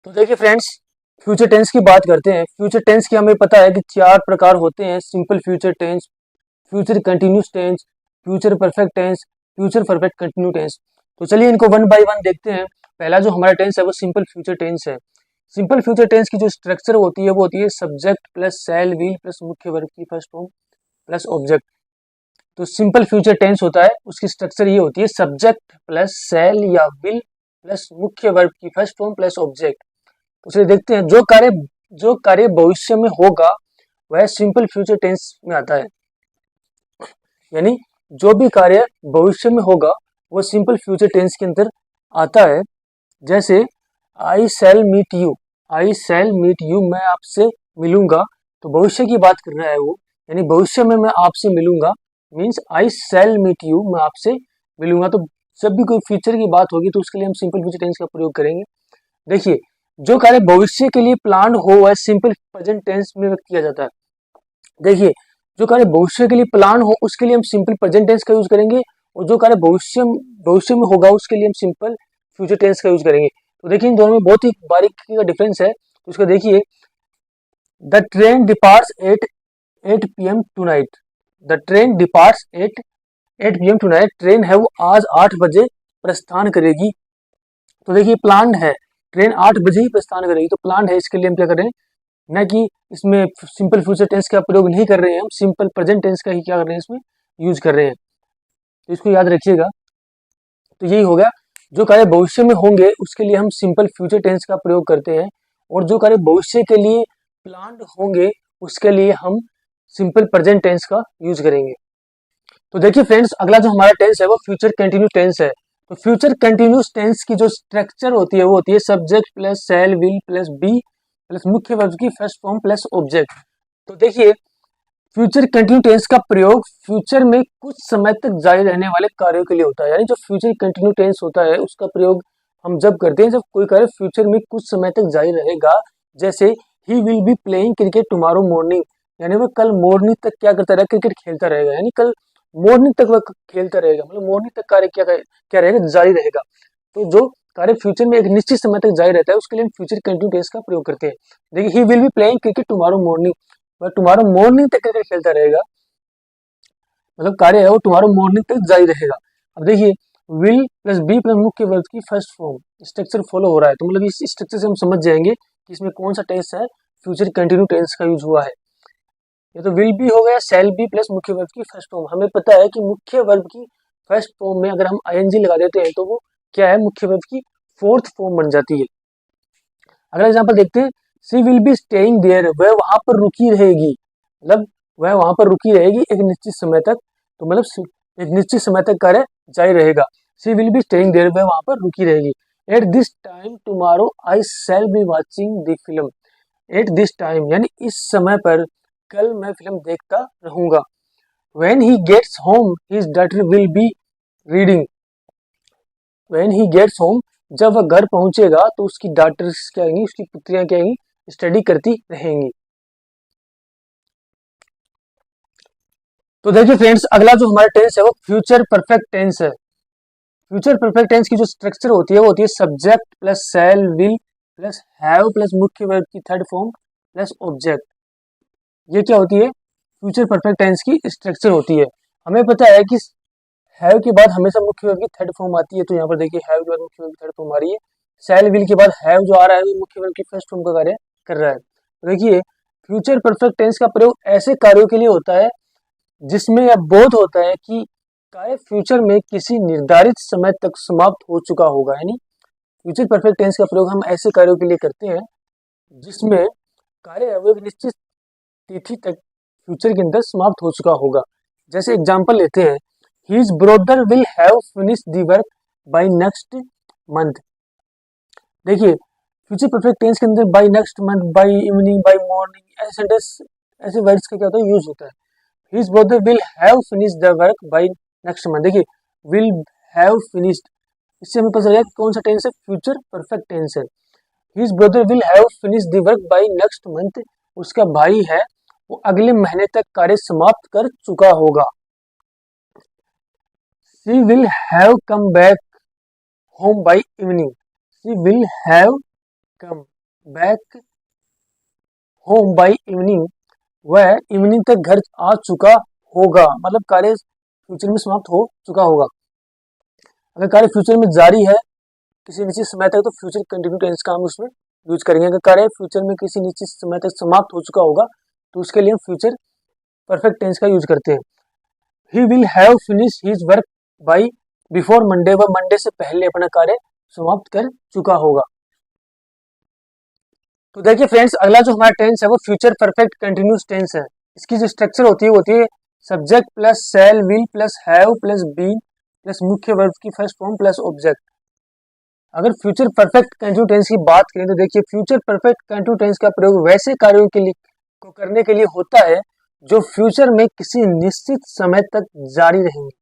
तो देखिए friends, future tense की बात करते हैं। फ्यूचर टेंस की हमें पता है कि चार प्रकार होते हैं: simple future tense, future continuous tense, future perfect tense, future perfect continue tense. तो चलिए इनको वन बाय वन देखते हैं। पहला जो हमारा टेंस है वो सिंपल फ्यूचर टेंस है। सिंपल फ्यूचर टेंस की जो स्ट्रक्चर होती है वो होती है subject plus shall will plus मुख्य वर्ब की फर्स्ट फॉर्म प्लस ऑब्जेक्ट। तो सिंपल फ्यूचर टेंस होता है, उसकी स्ट्रक्चर ये होती है सब्जेक्ट प्लस शैल या विल प्लस मुख्य वर्ब की फर्स्ट फॉर्म प्लस ऑब्जेक्ट। उसे देखते हैं। जो कार्य भविष्य में होगा वह सिंपल फ्यूचर टेंस में आता है। यानी जो भी कार्य भविष्य में होगा वो सिंपल फ्यूचर टेंस के अंदर आता है। जैसे आई शैल मीट यू, मैं आपसे मिलूंगा। तो भविष्य की बात कर रहा है वो, यानी भविष्य में मैं आपसे मिलूंगा means I shall meet you, मैं आपसे मिलूंगा। तो जब भी कोई फ्यूचर की बात होगी तो उसके लिए हम सिंपल फ्यूचर टेंस का प्रयोग करेंगे। देखिए, जो कार्य भविष्य के लिए प्लान हो वह सिंपल प्रेजेंट टेंस में व्यक्त किया जाता है। देखिए, जो कार्य भविष्य के लिए प्लान हो उसके लिए हम सिंपल प्रेजेंट टेंस का यूज करेंगे, और जो कार्य भविष्य में होगा उसके लिए हम सिंपल फ्यूचर टेंस का यूज करेंगे। तो देखिए, इन दोनों में बहुत ही बारीकी का डिफरेंस है। तो उसका देखिए, the train departs at 8 PM tonight. The train departs at 8 PM tonight. Train है वो आज 8 बजे प्रस्थान करेगी। तो देखिए, प्लान है, ट्रेन 8 बजे ही प्रस्थान करेगी, तो प्लान है, इसके लिए हम क्या कर रहे हैं, न कि इसमें सिंपल फ्यूचर टेंस का प्रयोग नहीं कर रहे हैं, हम सिंपल प्रेजेंट टेंस का ही क्या कर रहे हैं, इसमें यूज कर रहे हैं। तो इसको याद रखिएगा। तो यही हो गया, जो कार्य भविष्य में होंगे उसके लिए हम सिंपल फ्यूचर टेंस का प्रयोग करते हैं, और जो कार्य भविष्य के लिए प्लान्ड होंगे उसके लिए हम सिंपल प्रेजेंट टेंस का यूज करेंगे। तो देखिए फ्रेंड्स, अगला जो हमारा टेंस है वो फ्यूचर कंटिन्यूस टेंस है। तो फ्यूचर कंटिन्यूस टेंस की जो स्ट्रक्चर होती है वो होती है subject plus shall will plus be plus मुख्य वर्ब की फर्स्ट फॉर्म प्लस ऑब्जेक्ट। तो देखिए, फ्यूचर कंटिन्यू टेंस का प्रयोग फ्यूचर में कुछ समय तक जारी रहने वाले कार्यों के लिए होता है। यानी जो फ्यूचर कंटिन्यू टेंस होता है उसका प्रयोग हम जब करते हैं जब कोई कार्य फ्यूचर में कुछ समय तक जारी रहेगा। जैसे he will be playing cricket tomorrow morning, यानी वह कल मॉर्निंग तक क्या करता रहेगा, क्रिकेट खेलता रहेगा। यानी कल मॉर्निंग तक वह खेलता रहेगा, मतलब मॉर्निंग तक कार्य क्या रहेगा, जारी रहेगा। तो जो कार्य फ्यूचर में एक निश्चित समय तक जारी रहता है उसके लिए हम फ्यूचर कंटिन्यू टेंस का प्रयोग करते हैं। देखिए, he will be playing cricket tomorrow morning, वह टुमारो मॉर्निंग तक क्रिकेट खेलता रहेगा, मतलब कार्य है वो टुमारो मॉर्निंग तक जारी रहेगा। अब देखिए, विल प्लस बी प्लस मुख्य वर्ब की फर्स्ट फॉर्म स्ट्रक्चर फॉलो हो रहा है। तो मतलब इस स्ट्रक्चर से हम समझ जाएंगे कि इसमें कौन सा टेंस है, फ्यूचर कंटिन्यू टेंस का यूज हुआ है। ये तो विल बी हो गया, शैल बी प्लस मुख्य वर्ब की फर्स्ट फॉर्म। हमें पता है कि मुख्य वर्ब की फर्स्ट फॉर्म में अगर हम आईएनजी लगा देते हैं तो वो क्या है, मुख्य वर्ब की फोर्थ फॉर्म बन जाती है। अगला एग्जांपल देखते हैं, she will be staying there, वह वहां पर रुकी रहेगी, मतलब वह वहां पर रुकी रहेगी एक निश्चित समय तक। तो मतलब एक निश्चित समय तक कार्य जारी रहेगा। She will be staying there, वह वहां पर रुकी रहेगी। At this time tomorrow I shall be watching the film. At this time यानी इस समय पर कल मैं फिल्म देखता रहूंगा। When he gets home his daughter will be reading. When he gets home, जब वह घर पहुंचेगा तो उसकी डॉटर्स क्या आएंगी, उसकी पुत्रियां क्या आएंगी, स्टडी करती रहेंगी। तो देखिए फ्रेंड्स, अगला जो हमारा टेंस है वो फ्यूचर परफेक्ट टेंस है। फ्यूचर परफेक्ट टेंस की जो स्ट्रक्चर होती है वो होती है subject plus shall will plus have plus मुख्य वर्ब की थर्ड फॉर्म प्लस ऑब्जेक्ट। ये क्या होती है, फ्यूचर परफेक्ट टेंस की स्ट्रक्चर होती है। हमें पता है कि हैव के बाद हमेशा मुख्य वर्ब की थर्ड फॉर्म आती है। तो यहाँ पर देखिए, हैव के बाद मुख्य वर्ब की थर्ड फॉर्म आ रही है। शैल विल के बाद हैव जो आ रहा है वो मुख्य वर्ब की फर्स्ट फॉर्म का कार्य कर रहा है। तो देखिए, फ्यूचर परफेक्ट टेंस का प्रयोग ऐसे कार्यों के लिए होता है जिसमें यह बोध होता है कि कार्य फ्यूचर में किसी निर्धारित समय तक समाप्त हो चुका होगा। यानी फ्यूचर परफेक्ट टेंस का प्रयोग हम ऐसे कार्यों के लिए करते हैं जिसमें कार्य है वो एक निश्चित तिथि तक फ्यूचर के अंदर समाप्त हो चुका होगा। जैसे एग्जांपल लेते हैं, his brother will have finish the work by next month. देखिए, फ्यूचर परफेक्ट टेंस के अंदर by next month, by evening, by morning, ऐसे सेंटेंस, ऐसे वर्ड्स का क्या होता है, यूज होता है। His brother will have finish the work by next month. देखिए, विल हैव फिनिश्ड, इससे हमें पता चल गया कौन सा टेंस है, फ्यूचर परफेक्ट टेंस है। His brother will have finish the work by next month, उसका भाई है वो अगले महीने तक कार्य समाप्त कर चुका होगा। She will have come back home by evening. She will have come back home by evening, वह इवनिंग तक घर आ चुका होगा, मतलब कार्य फ्यूचर में समाप्त हो चुका होगा। अगर कार्य फ्यूचर में जारी है किसी निश्चित समय तक तो फ्यूचर कंटिन्यू टेंस का हम उसमें यूज करेंगे। अगर कार्य फ्यूचर में किसी निश्चित समय तक समाप्त हो चुका होगा तो उसके लिए हम फ्यूचर परफेक्ट टेंस का यूज करते हैं। ही will have finish his work by before Monday, वह मंडे से पहले अपना कार्य समाप्त कर चुका होगा। तो देखिए फ्रेंड्स, अगला जो हमारा टेंस है वो फ्यूचर परफेक्ट कंटिन्यूस टेंस है। इसकी जो स्ट्रक्चर होती है subject plus shall will plus have plus been plus मुख्य वर्ब की फर्स्ट फॉर्म प्लस ऑब्जेक्ट। अगर फ्यूचर परफेक्ट कंटिन्यू टेंस की बात करें तो देखिए फ्यूचर परफेक्ट कंटिन्यू टेंस का प्रयोग वैसे कार्यों के लिए को करने के लिए होता है जो फ्यूचर में किसी निश्चित समय तक जारी रहेंगे।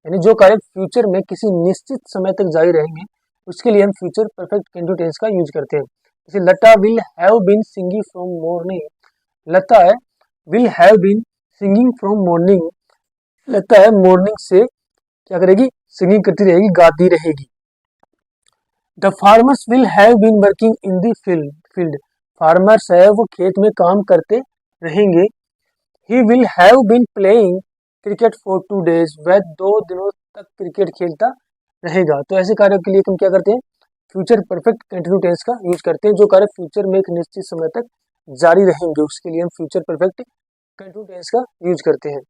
यानी जो कार्य फ्यूचर में किसी निश्चित समय तक जारी रहेंगे उसके लिए हम फ्यूचर परफेक्ट कंटिन्यू टेंस का यूज करते हैं। जैसे Lata will have been singing from morning, Lata है will have been singing from morning, Lata है मॉर्निंग से क्या करेगी, सिंगिंग करती रहेगी, गाती रहेगी। The farmers will have been working in the field, farmers है वो खेत में काम करते रहेंगे। He will have been playing cricket for 2 days, वह 2 दिनों तक क्रिकेट खेलता रहेगा। तो ऐसे कार्यों के लिए हम क्या करते हैं, फ्यूचर परफेक्ट कंटिन्यू टेंस का यूज करते हैं। जो कार्य फ्यूचर में एक निश्चित समय तक जारी रहेंगे उसके लिए हम फ्यूचर परफेक्ट कंटिन्यू टेंस का यूज करते हैं।